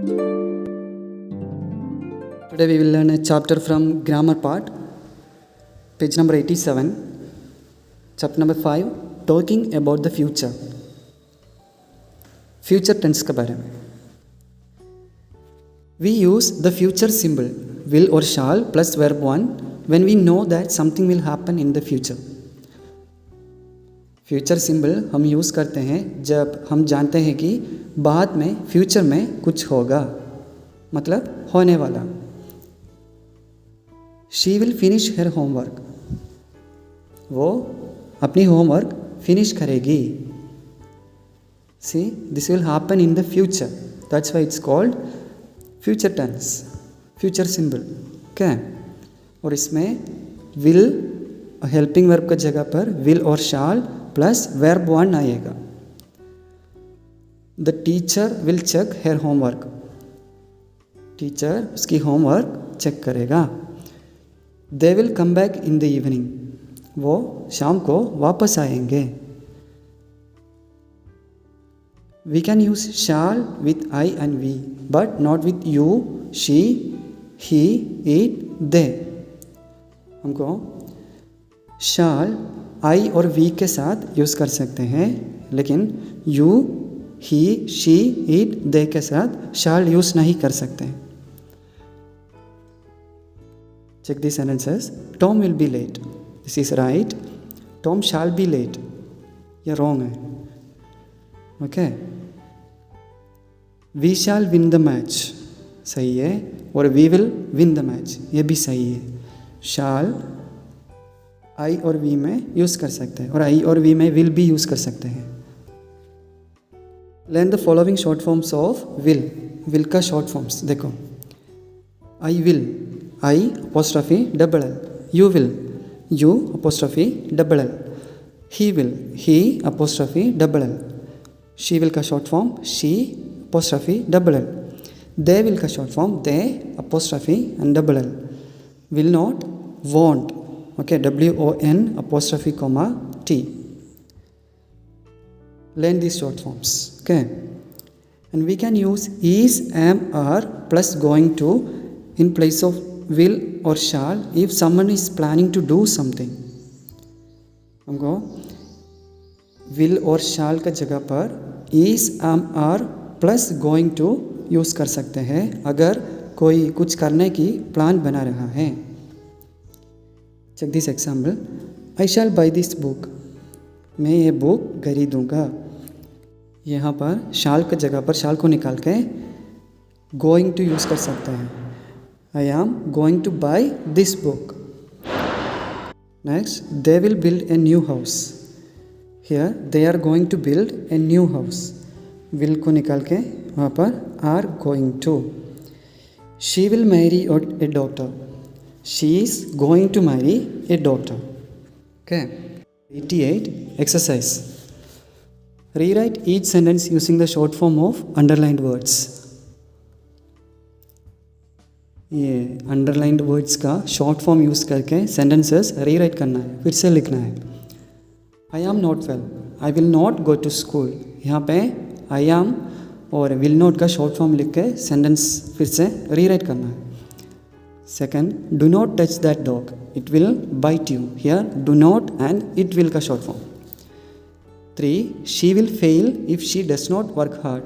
Today we will learn a chapter from grammar part, page number 87, chapter number 5, talking about the future. Future tense के बारे में. We use the future symbol will or shall plus verb 1 when we know that something will happen in the future. Future symbol हम use करते हैं जब हम जानते हैं कि बाद में फ्यूचर में कुछ होगा, मतलब होने वाला. She will finish her homework. वो अपनी होमवर्क फिनिश करेगी. See this will happen in the future, that's why it's called future tense, future symbol. Okay, और इसमें विल हेल्पिंग वर्ब का जगह पर विल और शाल प्लस वर्ब 1 आएगा. The teacher will check her homework. Teacher उसकी homework check करेगा. They will come back in the evening. वो शाम को वापस आएंगे. We can use shall with I and we but not with you, she, he, it, they. हमको shall आई और we के साथ यूज़ कर सकते हैं, लेकिन यू, ही, शी, इट, दे के साथ शाल यूज़ नहीं कर सकते. Check these sentences. Tom will be late. This is right. Tom shall be late. ये wrong है. Okay. We shall win the match. सही है. और we will win the match. ये भी सही है. Shall आई और वी में यूज़ कर सकते हैं, और आई और वी में विल भी यूज़ कर सकते हैं. Learn the following short forms of will. Will का शॉर्ट फॉर्म्स देखो. I will, I apostrophe double L. You will, you apostrophe double L. He will, he apostrophe double L. She will का short form she apostrophe double L. They will का short form they apostrophe and double L. Will not, won't, okay, WON apostrophe comma T. Learn these short forms. Okay, and we can use is, am, are plus going to in place of will or shall if someone is planning to do something. हमको will और shall का जगह पर is, am, are plus going to use कर सकते हैं अगर कोई कुछ करने की प्लान बना रहा है. Check this example. I shall buy this book. मैं ये बुक खरीदूँगा. यहाँ पर शाल के जगह पर शाल को निकाल के going to यूज़ कर सकते हैं. I am going to buy this book. Next, they will build a new house. Here, they are going to build a new house. Will को निकाल के वहाँ पर are going to. She will marry a daughter. She is going to marry a daughter. Okay. 88. Exercise. Rewrite each sentence using the short form of underlined words. ये underlined words का short form use करके sentences rewrite करना है, फिर से लिखना है. I am not well. I will not go to school. यहाँ पे I am और will not का short form लिख के sentence फिर से rewrite करना है. Second, do not touch that dog. It will bite you. Here, do not and it will का short form. 3. She will fail if she does not work hard.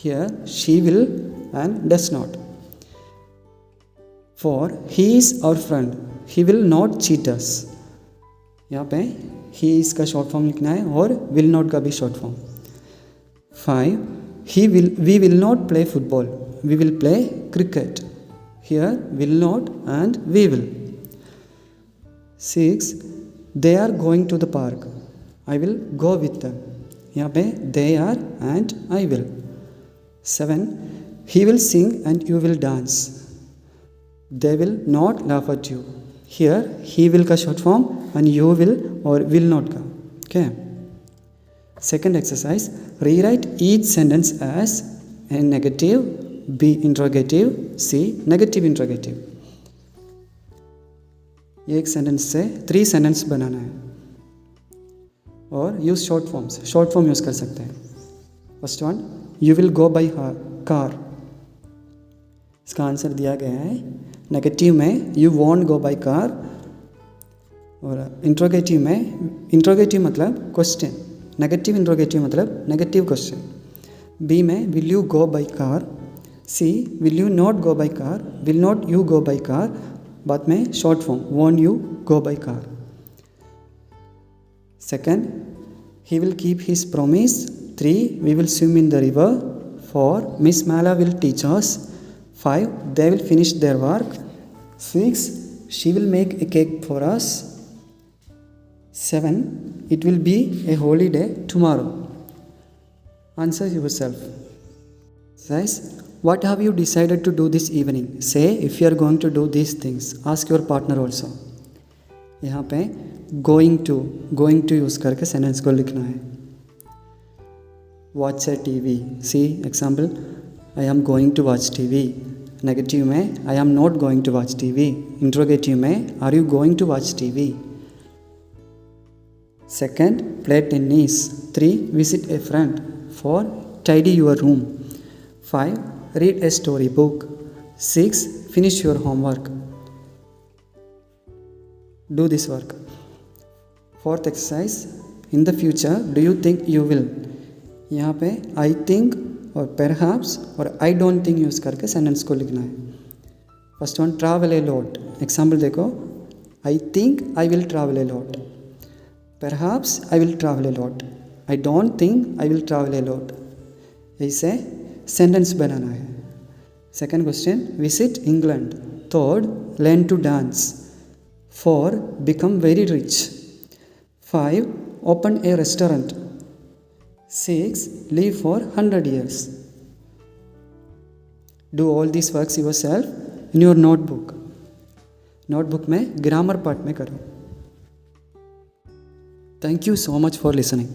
Here, she will and does not. 4. He is our friend. He will not cheat us. यहाँ पे he is का short form लिखना है और will not का भी short form. 5. We will not play football. We will play cricket. Here, will not and we will. 6. They are going to the park. I will go with them. यहाँ पे they are and I will. 7. He will sing and you will dance. They will not laugh at you. Here, he will का short form and you will or will not का. Okay. Second exercise. Rewrite each sentence as a negative, B interrogative, C negative interrogative. ये एक sentence से 3 sentence बनाना है और use short forms. Short form use कर सकते हैं. First one, you will go by car. इसका आंसर दिया गया है नेगेटिव में you won't go by car, और इंट्रोगेटिव मतलब क्वेश्चन, नेगेटिव इंट्रोगेटिव मतलब नेगेटिव क्वेश्चन। बी में will you go by car, C will you not go by car, will not you go by car, बाद में short form won't you go by car. Second, he will keep his promise. 3, we will swim in the river. 4, Miss Mala will teach us. 5, they will finish their work. 6, she will make a cake for us. 7, it will be a holiday tomorrow. Answer yourself. Says, what have you decided to do this evening? Say if you are going to do these things. Ask your partner also. यहाँ पे going to use करके sentence को लिखना है। Watch a TV, see example, I am going to watch TV. Negative में I am not going to watch TV. Interrogative में are you going to watch TV. Second, play tennis. 3, visit a friend. 4, tidy your room. 5, read a story book. 6, finish your homework. Do this work. Fourth exercise, in the future do you think you will, यहाँ पे I think और perhaps और I don't think use करके sentence को लिखना है। First one, travel a lot. Example देखो, I think I will travel a lot, perhaps I will travel a lot, I don't think I will travel a lot। ऐसे sentence बनाना है। Second question, visit England. Third, learn to dance. 4, become very rich। 5, open a restaurant। 6, live for 100 years। Do all these works yourself in your notebook। Notebook में grammar part में करो। Thank you so much for listening।